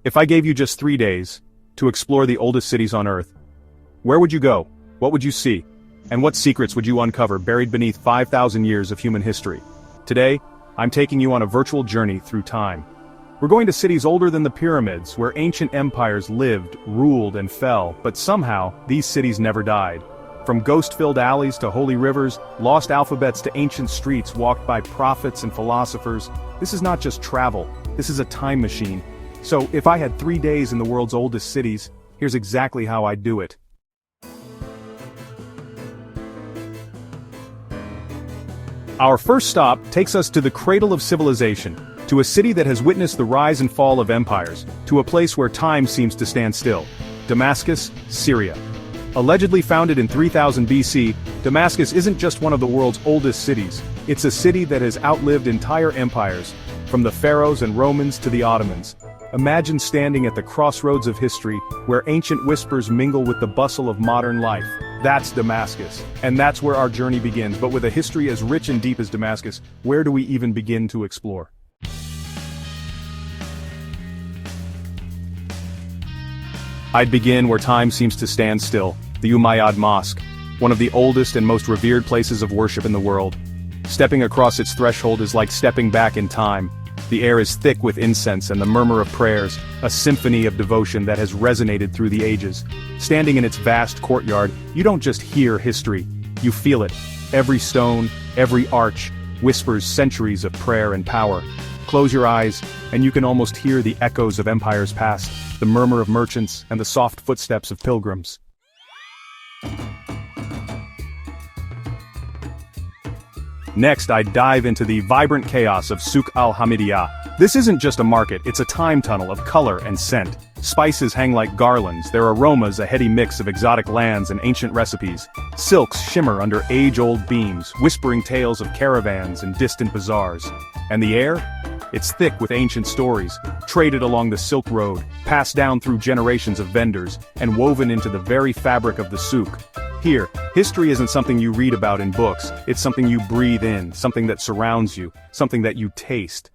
If I gave you just 3 days to explore the oldest cities on Earth, where would you go? What would you see? And what secrets would you uncover buried beneath 5,000 years of human history? Today, I'm taking you on a virtual journey through time. We're going to cities older than the pyramids, where ancient empires lived, ruled, and fell, but somehow, these cities never died. From ghost-filled alleys to holy rivers, lost alphabets to ancient streets walked by prophets and philosophers, this is not just travel, this is a time machine. So, if I had 3 days in the world's oldest cities, here's exactly how I'd do it. Our first stop takes us to the cradle of civilization, to a city that has witnessed the rise and fall of empires, to a place where time seems to stand still. Damascus, Syria. Allegedly founded in 3000 BC, Damascus isn't just one of the world's oldest cities, it's a city that has outlived entire empires, from the pharaohs and Romans to the Ottomans. Imagine standing at the crossroads of history, where ancient whispers mingle with the bustle of modern life. That's Damascus. And that's where our journey begins, but with a history as rich and deep as Damascus, where do we even begin to explore? I'd begin where time seems to stand still, the Umayyad Mosque, one of the oldest and most revered places of worship in the world. Stepping across its threshold is like stepping back in time. The air is thick with incense and the murmur of prayers, a symphony of devotion that has resonated through the ages. Standing in its vast courtyard, you don't just hear history, you feel it. Every stone, every arch, whispers centuries of prayer and power. Close your eyes, and you can almost hear the echoes of empires past, the murmur of merchants, and the soft footsteps of pilgrims. Next, I dive into the vibrant chaos of Souk al-Hamidiyah. This isn't just a market, it's a time tunnel of color and scent. Spices hang like garlands, their aromas a heady mix of exotic lands and ancient recipes. Silks shimmer under age-old beams, whispering tales of caravans and distant bazaars. And the air? It's thick with ancient stories, traded along the Silk Road, passed down through generations of vendors, and woven into the very fabric of the souk. Here, history isn't something you read about in books, it's something you breathe in, something that surrounds you, something that you taste.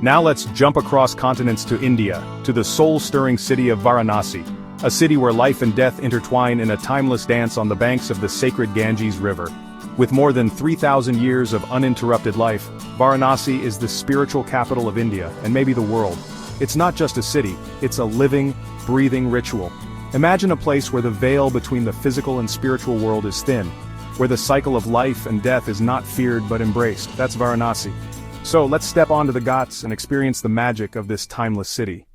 Now let's jump across continents to India, to the soul-stirring city of Varanasi, a city where life and death intertwine in a timeless dance on the banks of the sacred Ganges River. With more than 3,000 years of uninterrupted life, Varanasi is the spiritual capital of India, and maybe the world. It's not just a city, it's a living, breathing ritual. Imagine a place where the veil between the physical and spiritual world is thin, where the cycle of life and death is not feared but embraced. That's Varanasi. So let's step onto the Ghats and experience the magic of this timeless city.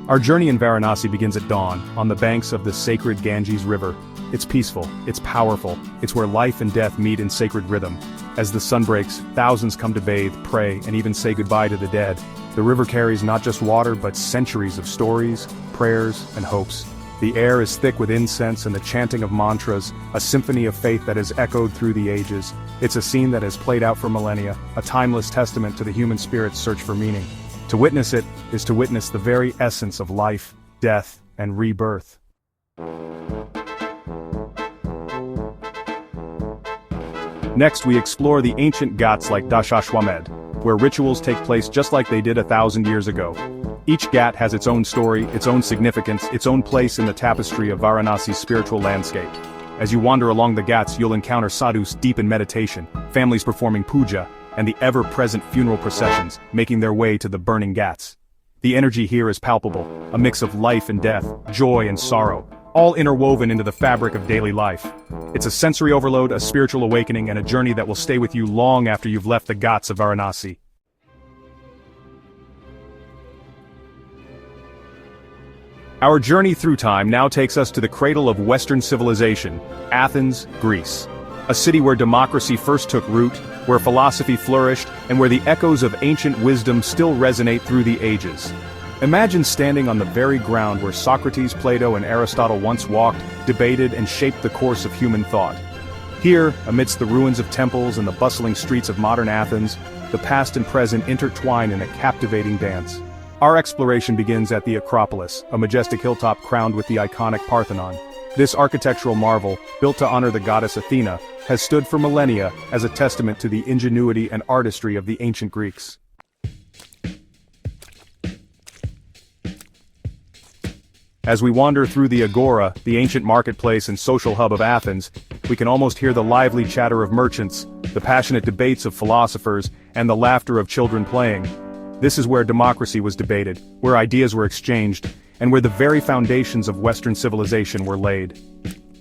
Our journey in Varanasi begins at dawn, on the banks of the sacred Ganges River. It's peaceful, it's powerful, it's where life and death meet in sacred rhythm. As the sun breaks, thousands come to bathe, pray, and even say goodbye to the dead. The river carries not just water but centuries of stories, prayers, and hopes. The air is thick with incense and the chanting of mantras, a symphony of faith that has echoed through the ages. It's a scene that has played out for millennia, a timeless testament to the human spirit's search for meaning. To witness it is to witness the very essence of life, death, and rebirth. Next, we explore the ancient Ghats like Dashashwamedh, where rituals take place just like they did 1,000 years ago. Each Ghat has its own story, its own significance, its own place in the tapestry of Varanasi's spiritual landscape. As you wander along the Ghats, you'll encounter sadhus deep in meditation, families performing puja, and the ever-present funeral processions making their way to the burning Ghats. The energy here is palpable, a mix of life and death, joy and sorrow, all interwoven into the fabric of daily life. It's a sensory overload, a spiritual awakening, and a journey that will stay with you long after you've left the Ghats of Varanasi. Our journey through time now takes us to the cradle of Western civilization, Athens, Greece. A city where democracy first took root, where philosophy flourished, and where the echoes of ancient wisdom still resonate through the ages. Imagine standing on the very ground where Socrates, Plato, and Aristotle once walked, debated, and shaped the course of human thought. Here, amidst the ruins of temples and the bustling streets of modern Athens, the past and present intertwine in a captivating dance. Our exploration begins at the Acropolis, a majestic hilltop crowned with the iconic Parthenon. This architectural marvel, built to honor the goddess Athena, has stood for millennia as a testament to the ingenuity and artistry of the ancient Greeks. As we wander through the Agora, the ancient marketplace and social hub of Athens, we can almost hear the lively chatter of merchants, the passionate debates of philosophers, and the laughter of children playing. This is where democracy was debated, where ideas were exchanged, and where the very foundations of Western civilization were laid.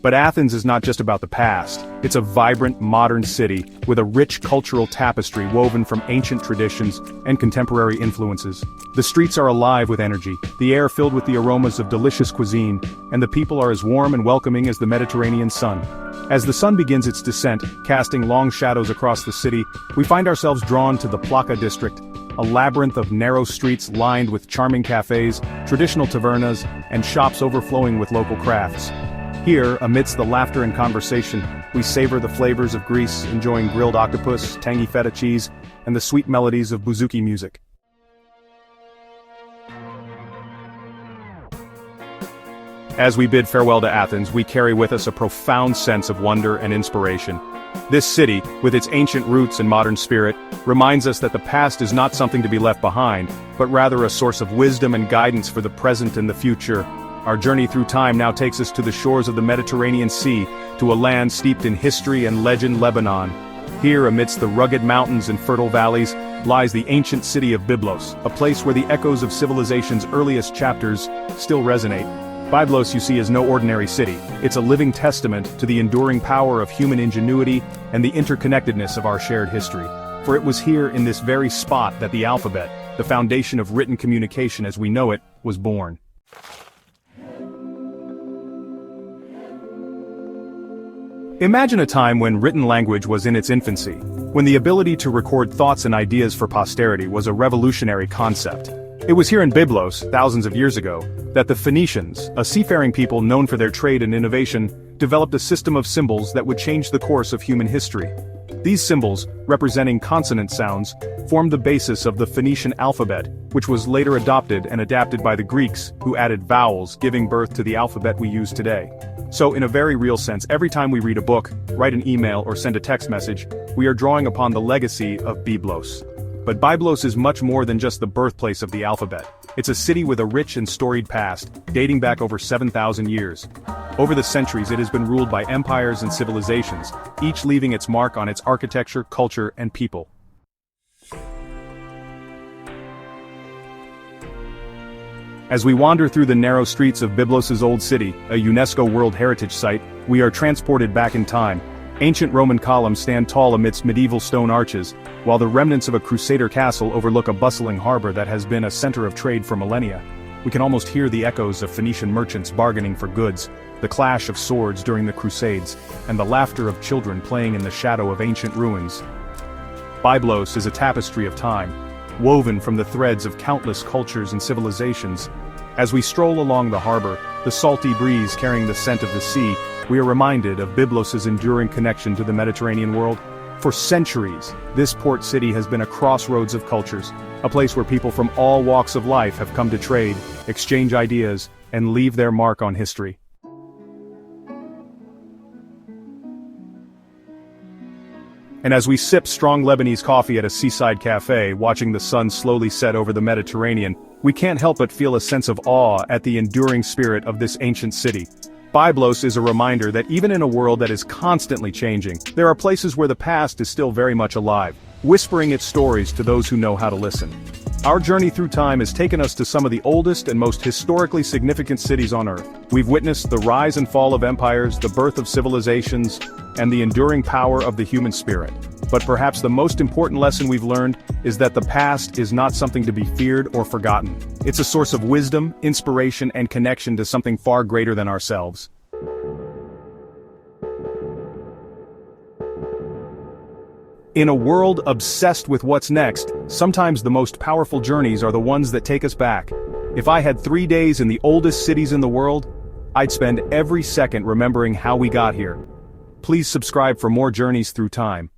But Athens is not just about the past, it's a vibrant, modern city with a rich cultural tapestry woven from ancient traditions and contemporary influences. The streets are alive with energy, the air filled with the aromas of delicious cuisine, and the people are as warm and welcoming as the Mediterranean sun. As the sun begins its descent, casting long shadows across the city, we find ourselves drawn to the Plaka district, a labyrinth of narrow streets lined with charming cafes, traditional tavernas, and shops overflowing with local crafts. Here, amidst the laughter and conversation, we savor the flavors of Greece, enjoying grilled octopus, tangy feta cheese, and the sweet melodies of bouzouki music. As we bid farewell to Athens, we carry with us a profound sense of wonder and inspiration. This city, with its ancient roots and modern spirit, reminds us that the past is not something to be left behind, but rather a source of wisdom and guidance for the present and the future. Our journey through time now takes us to the shores of the Mediterranean Sea, to a land steeped in history and legend, Lebanon. Here, amidst the rugged mountains and fertile valleys, lies the ancient city of Byblos, a place where the echoes of civilization's earliest chapters still resonate. Byblos, you see, is no ordinary city. It's a living testament to the enduring power of human ingenuity and the interconnectedness of our shared history. For it was here, in this very spot, that the alphabet, the foundation of written communication as we know it, was born. Imagine a time when written language was in its infancy, when the ability to record thoughts and ideas for posterity was a revolutionary concept. It was here in Byblos, thousands of years ago, that the Phoenicians, a seafaring people known for their trade and innovation, developed a system of symbols that would change the course of human history. These symbols, representing consonant sounds, formed the basis of the Phoenician alphabet, which was later adopted and adapted by the Greeks, who added vowels, giving birth to the alphabet we use today. So in a very real sense, every time we read a book, write an email or send a text message, we are drawing upon the legacy of Byblos. But Byblos is much more than just the birthplace of the alphabet. It's a city with a rich and storied past, dating back over 7,000 years. Over the centuries it has been ruled by empires and civilizations, each leaving its mark on its architecture, culture, and people. As we wander through the narrow streets of Byblos' old city, a UNESCO World Heritage Site, we are transported back in time. Ancient Roman columns stand tall amidst medieval stone arches, while the remnants of a Crusader castle overlook a bustling harbor that has been a center of trade for millennia. We can almost hear the echoes of Phoenician merchants bargaining for goods, the clash of swords during the Crusades, and the laughter of children playing in the shadow of ancient ruins. Byblos is a tapestry of time, woven from the threads of countless cultures and civilizations. As we stroll along the harbor, the salty breeze carrying the scent of the sea, we are reminded of Byblos' enduring connection to the Mediterranean world. For centuries, this port city has been a crossroads of cultures, a place where people from all walks of life have come to trade, exchange ideas, and leave their mark on history. And as we sip strong Lebanese coffee at a seaside cafe, watching the sun slowly set over the Mediterranean, we can't help but feel a sense of awe at the enduring spirit of this ancient city. Byblos is a reminder that even in a world that is constantly changing, there are places where the past is still very much alive, whispering its stories to those who know how to listen. Our journey through time has taken us to some of the oldest and most historically significant cities on Earth. We've witnessed the rise and fall of empires, the birth of civilizations, and the enduring power of the human spirit. But perhaps the most important lesson we've learned is that the past is not something to be feared or forgotten. It's a source of wisdom, inspiration, and connection to something far greater than ourselves. In a world obsessed with what's next, sometimes the most powerful journeys are the ones that take us back. If I had 3 days in the oldest cities in the world, I'd spend every second remembering how we got here. Please subscribe for more journeys through time.